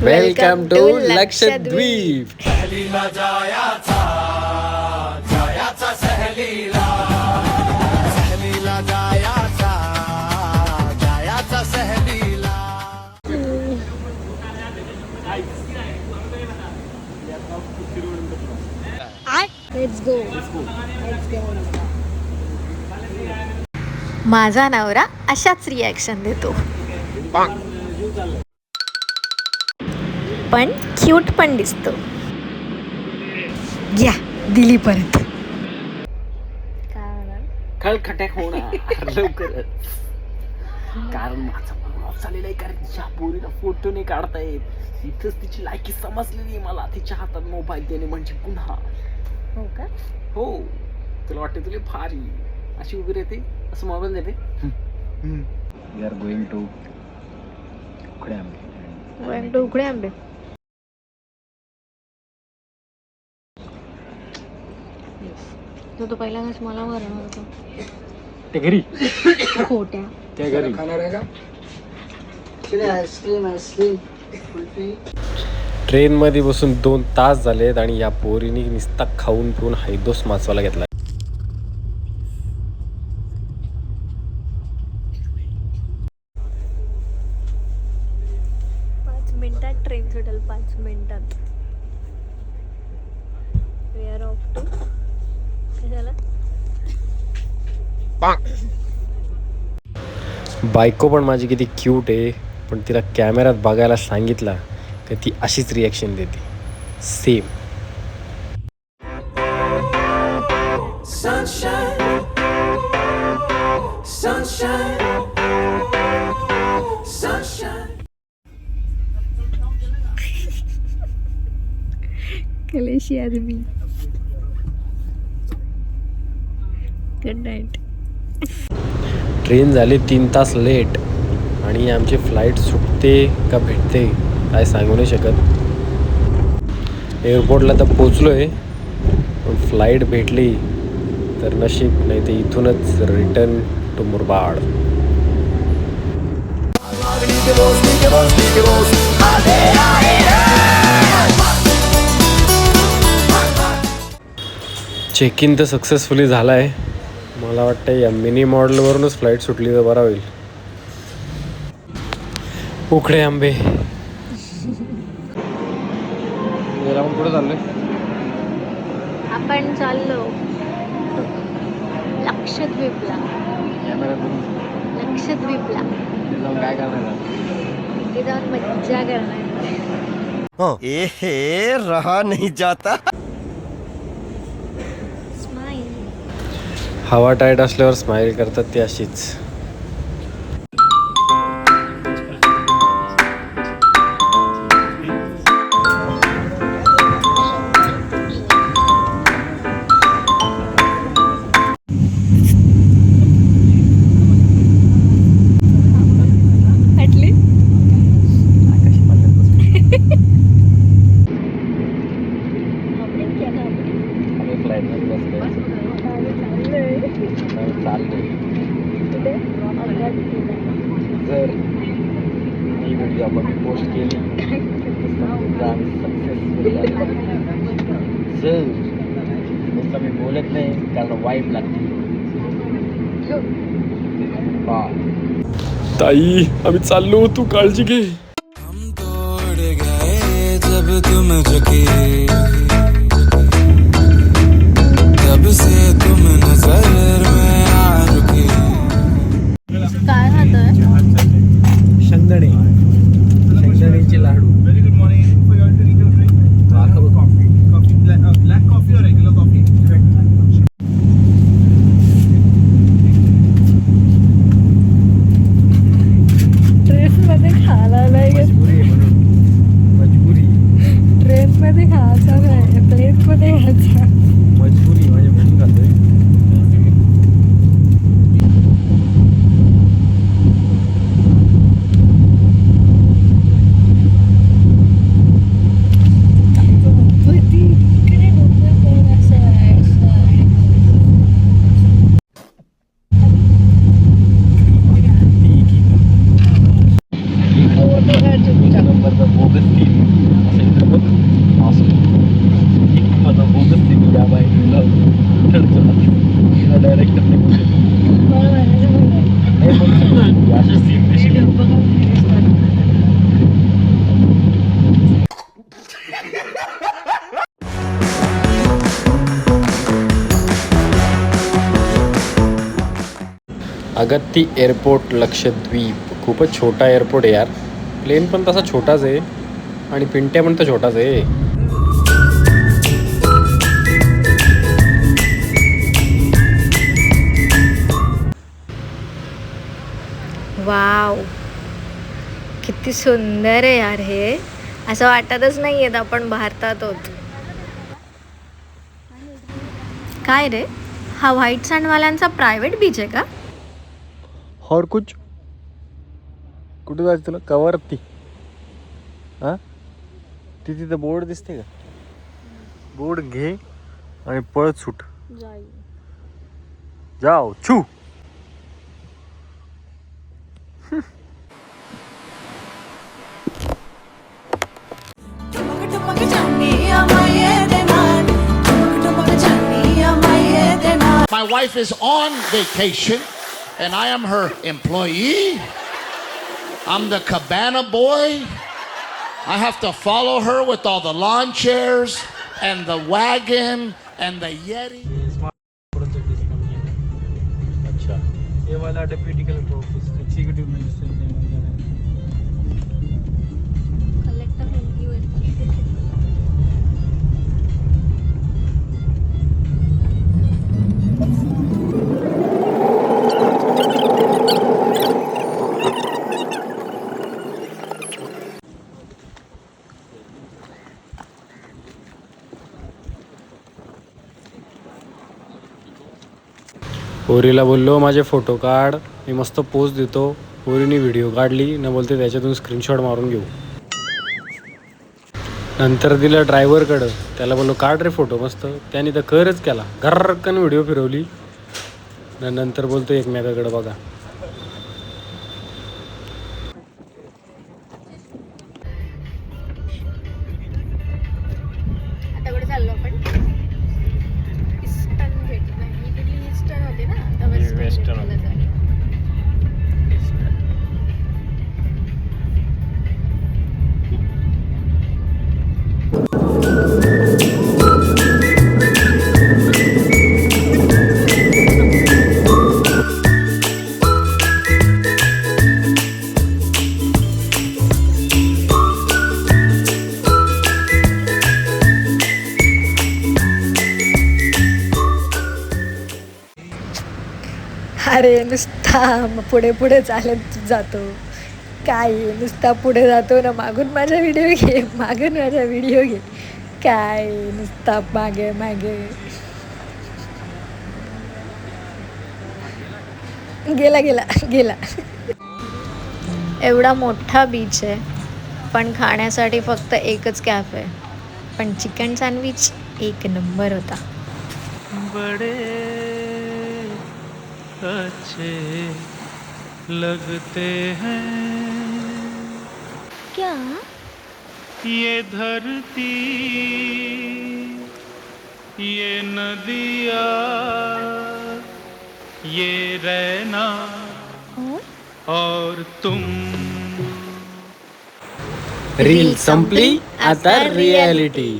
Welcome to Lakshadweep. माझा नवरा अशाच रिॲक्शन देतो, पण क्यूट पण दिसतो. घ्या दिली परत. खळखट्याक होणार लवकरच. कारण माझा फोन ऑफ झालेला आहे. कारण तिच्या पोरीला फोटो नाही काढता येत. इथंच तिची लायकी समजलेली आहे मला. तिच्या हातात मोबाईल देणे म्हणजे गुन्हा. हो का? हो. तुला वाटते तुला भारी अशी उभी राहते असं मोबाईल देते. वी आर गोइंग टू उकडे आंबे. उकडे आंबे. तो पहिला घास मला मारणार होता. ते घरी खोट्या त्या घरी खाणार आहे का? ट्रेन मध्ये बसून 2 तास झालेत आणि या पोरीने नुसता खाऊन पिऊन हैदोस माचवायला घेतला. ट्रेन सुटेल 5 मिनिटात. वी आर ऑफ टू झालं. बायको पण माझी किती क्यूट आहे, पण तिला कॅमेऱ्यात बघायला सांगितला की ती अशीच रिॲक्शन देते सेम. कलेशी आदमी. Good night. ट्रेन झाली 3 तास लेट आणि आमची फ्लाईट सुटते का भेटते काय सांगू नाही शकत. एअरपोर्टला तर पोचलो आहे, पण फ्लाईट भेटली तर नशीब, नाही तर इथूनच return to Murbad. Check in तर सक्सेसफुली झाला आहे. मला वाटतं या मिनी मॉडेलवरूनच फ्लाईट सुटली तर बरा होईल. उकडे आंबे. कुठे चाललोय? आपण चाललो लक्षद्वीपला. लक्षद्वीपला काय करणार? तिथे जाऊन मज्जा करणार. ए रहा नहीं जाता. हवा टाईट असल्यावर स्माइल करतात ती अशीच. जर ही व्हिडिओ आपण पोस्ट केली तर मी बोलत नाही कारण वाईट लागते. ताई आम्ही चाललो, तू काळजी घे. हम तोड़ गए जब तुम झुके, तब से तुम नजर में आ रुके. काय खातोय? शेंगदाण्याचे लाडू. ब्लॅक कॉफी और रेग्युलर कॉफी? ट्रेन मध्ये खायला मजबुरी ट्रेन मध्ये खायचा काय, प्लेन मध्ये खायचा. मजबुरी माझ्या म्हणून खातोय. अगत्ती एअरपोर्ट लक्षद्वीप खूपच छोटा एअरपोर्ट आहे यार. प्लेन पण तसा छोटाच आहे आणि पिंट्या पण तर छोटाच आहे. वाव, किती सुंदर आहे यार हे. असं वाटतच नाही येत आपण भारतात आहोत. काय रे, हा व्हाईट सँडवाल्यांचा प्रायव्हेट बीच आहे का? और कुछ कुठे जायचं तुला? कवरती हां ती तिथं बोर्ड दिसते का? बोर्ड घे आणि पळत सुट. जाओ छू. My wife is on vacation and I am her employee. I'm the cabana boy. I have to follow her with all the lawn chairs and the wagon and the Yeti. अच्छा, ये वाला deputy collector office executive magistrate पोरीला बोललो माझे photo काढ, मी मस्त pose देतो. पोरीने video काढली न बोलते त्याच्यातून स्क्रीनशॉट मारून घेऊ. नंतर दिलं ड्रायव्हरकडं, त्याला बोललो काढ रे फोटो मस्त. त्याने तर करच केला, घरकन व्हिडिओ फिरवली. नंतर बोलतो एकमेकाकडे बघा. आता कुठे चाललो आपण? ईस्टर्न भेट नाही, इकडली ईस्टर्न होती ना, आता वेस्टर्न होती. अरे नुसता पुढे पुढे चालत जातो. काय नुसता पुढे जातो ना, मागून माझा व्हिडिओ घे, मागून माझा व्हिडिओ घे. काय नुसता मागे मागे. गेला गेला गेला. एवढा मोठा बीच आहे पण खाण्यासाठी फक्त एकच कॅफे आहे. पण चिकन सँडविच एक नंबर होता. बड़े अच्छे लगते हैं क्या ये धरती, ये नदिया, ये रहना और तुम. रील संपली, आता रियालिटी.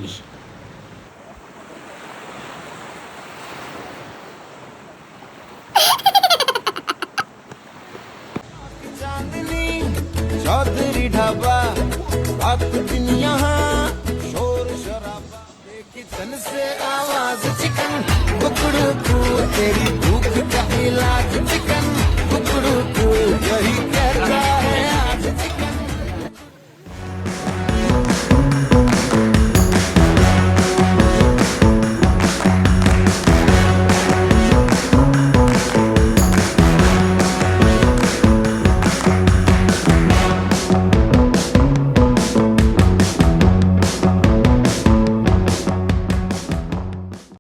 चौधरी ढाबा बात दिन यहाँ शोर शराबा, किचन से आवाज चिकन कुकड़ू तेरी